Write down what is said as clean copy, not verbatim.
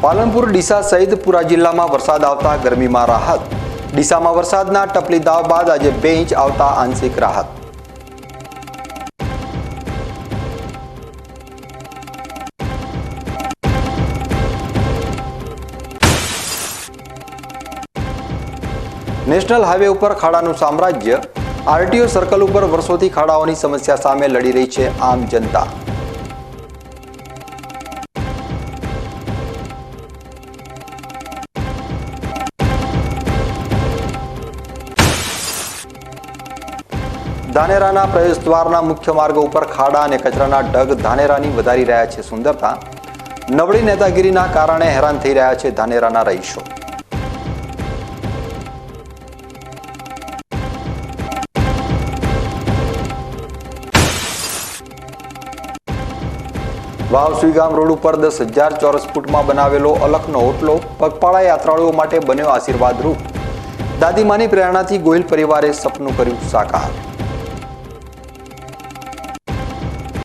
પાલનપુર ડીસા સહિત પૂરા જિલ્લામાં વરસાદ આવતા ગરમીમાં રાહત। ડીસામાં વરસાદના ટપલી દાવ બાદ આજે 2 ઇંચ આવતા આંશિક રાહત। નેશનલ હાઈવે ઉપર ખાડાનું સામ્રાજ્ય। આરટીઓ સર્કલ ઉપર વર્ષોથી ખાડાઓની સમસ્યા સામે લડી રહી છે આમ જનતા। ધાનેરાના પ્રવેશ દ્વારના મુખ્ય માર્ગો ઉપર ખાડા અને કચરાના ઢગ ધાનેરાની વધારી રહ્યા છે સુંદરતા। નબળી નેતાગીરીના કારણે હેરાન થઈ રહ્યા છે ધાનેરાના રહીશો। વાવ સુઈગામ રોડ ઉપર 10,000 ચોરસ ફૂટમાં બનાવેલો અલખનો ઓટલો પગપાળા યાત્રાળુઓ માટે બન્યો આશીર્વાદરૂપ। દાદીમાની પ્રેરણાથી ગોહિલ પરિવારે સપનું કર્યું સાકાર।